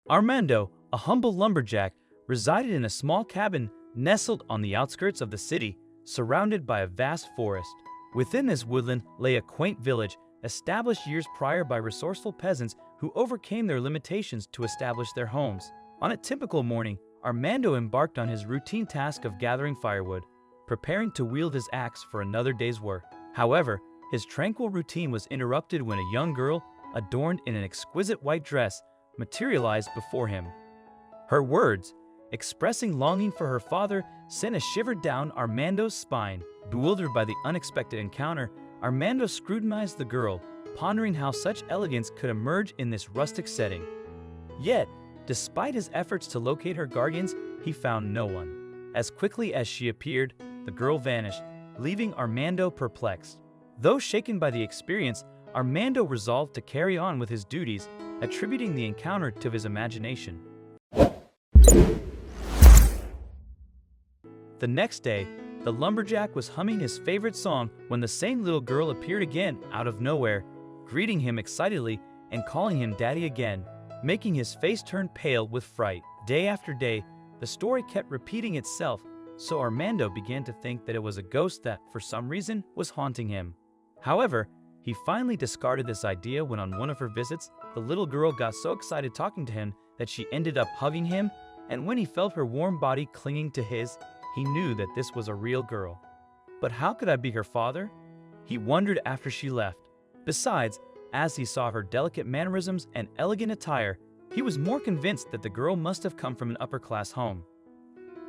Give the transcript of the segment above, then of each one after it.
Armando, a humble lumberjack, resided in a small cabin nestled on the outskirts of the city, surrounded by a vast forest. Within this woodland lay a quaint village, established years prior by resourceful peasants who overcame their limitations to establish their homes. On a typical morning, Armando embarked on his routine task of gathering firewood, preparing to wield his axe for another day's work. However, his tranquil routine was interrupted when a young girl, adorned in an exquisite white dress, materialized before him. Her words, expressing longing for her father, sent a shiver down Armando's spine. Bewildered by the unexpected encounter, Armando scrutinized the girl, pondering how such elegance could emerge in this rustic setting. Yet, despite his efforts to locate her guardians, he found no one. As quickly as she appeared, the girl vanished, leaving Armando perplexed. Though shaken by the experience, Armando resolved to carry on with his duties, attributing the encounter to his imagination. The next day, the lumberjack was humming his favorite song when the same little girl appeared again out of nowhere, greeting him excitedly and calling him daddy again, making his face turn pale with fright. Day after day, the story kept repeating itself, so Armando began to think that it was a ghost that, for some reason, was haunting him. However, he finally discarded this idea when on one of her visits, the little girl got so excited talking to him that she ended up hugging him, and when he felt her warm body clinging to his, he knew that this was a real girl. But how could I be her father? He wondered after she left. Besides, as he saw her delicate mannerisms and elegant attire, he was more convinced that the girl must have come from an upper-class home.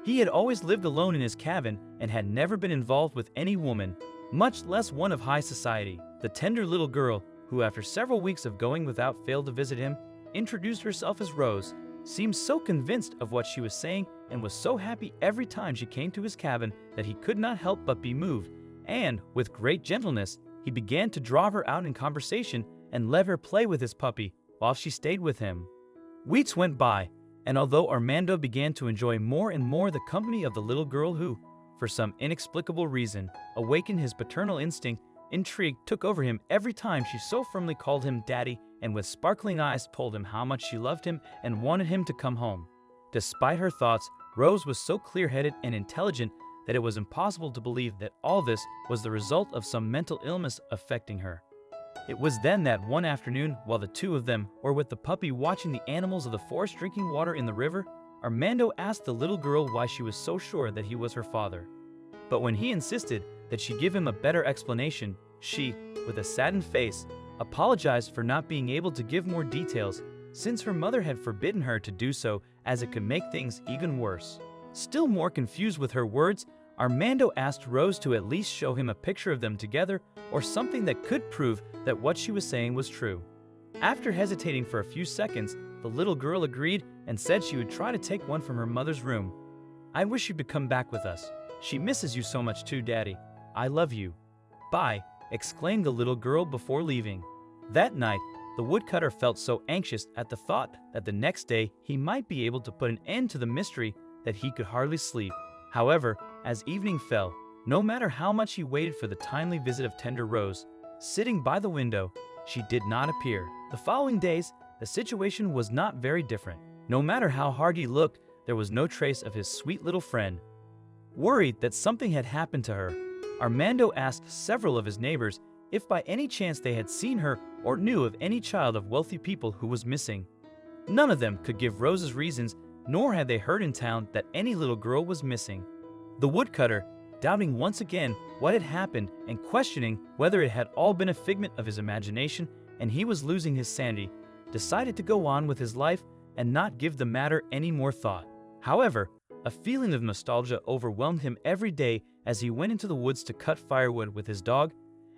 He had always lived alone in his cabin and had never been involved with any woman, much less one of high society. The tender little girl, who after several weeks of going without fail to visit him, introduced herself as Rose, seemed so convinced of what she was saying and was so happy every time she came to his cabin that he could not help but be moved, and, with great gentleness, he began to draw her out in conversation and let her play with his puppy while she stayed with him. Weeks went by, and although Armando began to enjoy more and more the company of the little girl who, for some inexplicable reason, awakened his paternal instinct, intrigue took over him every time she so firmly called him daddy and with sparkling eyes told him how much she loved him and wanted him to come home. Despite her thoughts, Rose was so clear-headed and intelligent that it was impossible to believe that all this was the result of some mental illness affecting her. It was then that one afternoon, while the two of them were with the puppy watching the animals of the forest drinking water in the river, Armando asked the little girl why she was so sure that he was her father. But when he insisted that she give him a better explanation, she, with a saddened face, apologized for not being able to give more details, since her mother had forbidden her to do so as it could make things even worse. Still more confused with her words, Armando asked Rose to at least show him a picture of them together or something that could prove that what she was saying was true. After hesitating for a few seconds, the little girl agreed and said she would try to take one from her mother's room. "I wish you could come back with us. She misses you so much too, Daddy. I love you." "Bye," exclaimed the little girl before leaving. That night, the woodcutter felt so anxious at the thought that the next day he might be able to put an end to the mystery that he could hardly sleep. However, as evening fell, no matter how much he waited for the timely visit of tender Rose, sitting by the window, she did not appear. The following days, the situation was not very different. No matter how hard he looked, there was no trace of his sweet little friend. Worried that something had happened to her, Armando asked several of his neighbors if by any chance they had seen her or knew of any child of wealthy people who was missing. None of them could give Rose's reasons, nor had they heard in town that any little girl was missing. The woodcutter, doubting once again what had happened and questioning whether it had all been a figment of his imagination and he was losing his sanity, decided to go on with his life and not give the matter any more thought. However, a feeling of nostalgia overwhelmed him every day as he went into the woods to cut firewood with his dog,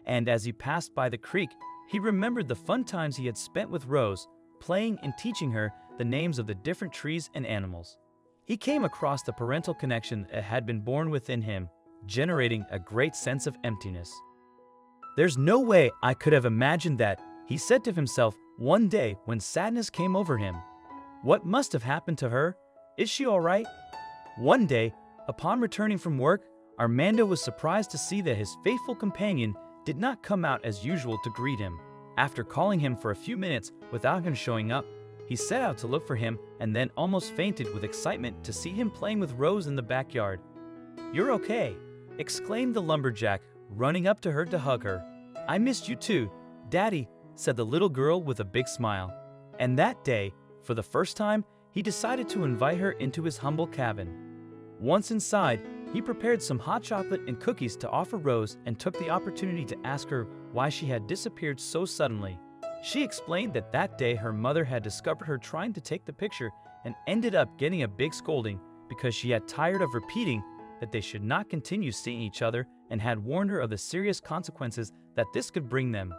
and as he passed by the creek, he remembered the fun times he had spent with Rose, playing and teaching her the names of the different trees and animals. He came across the parental connection that had been born within him, generating a great sense of emptiness. "There's no way I could have imagined that," he said to himself one day when sadness came over him. "What must have happened to her? Is she all right?" One day, upon returning from work, Armando was surprised to see that his faithful companion did not come out as usual to greet him. After calling him for a few minutes without him showing up, He set out to look for him and then almost fainted with excitement to see him playing with Rose in the backyard. "You're okay," exclaimed the lumberjack, running up to her to hug her. "I missed you too, Daddy," said the little girl with a big smile. And that day, for the first time, he decided to invite her into his humble cabin. Once inside, he prepared some hot chocolate and cookies to offer Rose and took the opportunity to ask her why she had disappeared so suddenly. She explained that that day her mother had discovered her trying to take the picture and ended up getting a big scolding because she had tired of repeating that they should not continue seeing each other and had warned her of the serious consequences that this could bring them.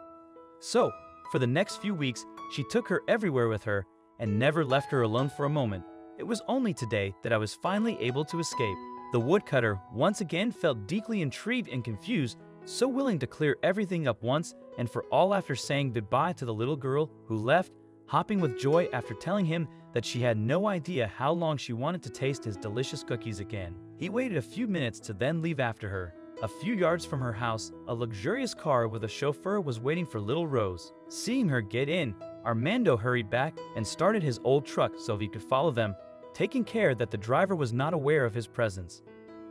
So, for the next few weeks, she took her everywhere with her and never left her alone for a moment. It was only today that I was finally able to escape. The woodcutter once again felt deeply intrigued and confused, so willing to clear everything up once and for all after saying goodbye to the little girl who left, hopping with joy after telling him that she had no idea how long she wanted to taste his delicious cookies again. He waited a few minutes to then leave after her. A few yards from her house, a luxurious car with a chauffeur was waiting for little Rose. Seeing her get in, Armando hurried back and started his old truck so he could follow them, taking care that the driver was not aware of his presence.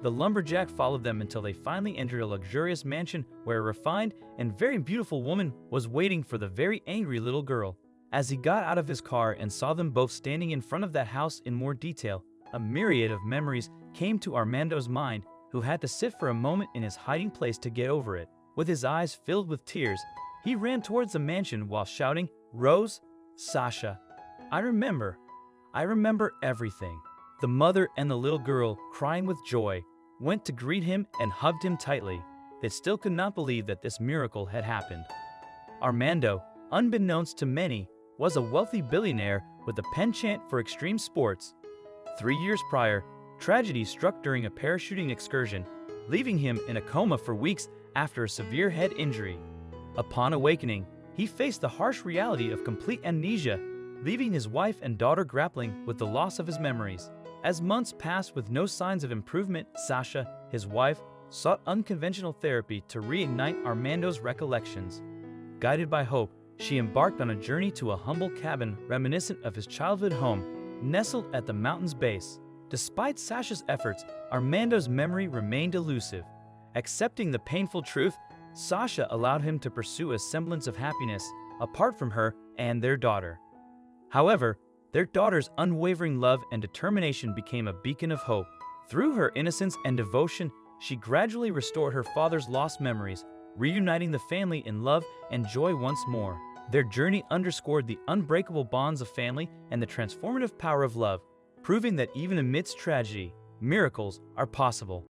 The lumberjack followed them until they finally entered a luxurious mansion where a refined and very beautiful woman was waiting for the very angry little girl. As he got out of his car and saw them both standing in front of that house in more detail, a myriad of memories came to Armando's mind, who had to sit for a moment in his hiding place to get over it. With his eyes filled with tears, he ran towards the mansion while shouting, "Rose, Sasha, I remember everything." The mother and the little girl, crying with joy, went to greet him and hugged him tightly. They still could not believe that this miracle had happened. Armando, unbeknownst to many, was a wealthy billionaire with a penchant for extreme sports. 3 years prior, tragedy struck during a parachuting excursion, leaving him in a coma for weeks after a severe head injury. Upon awakening, he faced the harsh reality of complete amnesia, leaving his wife and daughter grappling with the loss of his memories. As months passed with no signs of improvement, Sasha, his wife, sought unconventional therapy to reignite Armando's recollections. Guided by hope, she embarked on a journey to a humble cabin reminiscent of his childhood home, nestled at the mountain's base. Despite Sasha's efforts, Armando's memory remained elusive. Accepting the painful truth, Sasha allowed him to pursue a semblance of happiness apart from her and their daughter. However, their daughter's unwavering love and determination became a beacon of hope. Through her innocence and devotion, she gradually restored her father's lost memories, reuniting the family in love and joy once more. Their journey underscored the unbreakable bonds of family and the transformative power of love, proving that even amidst tragedy, miracles are possible.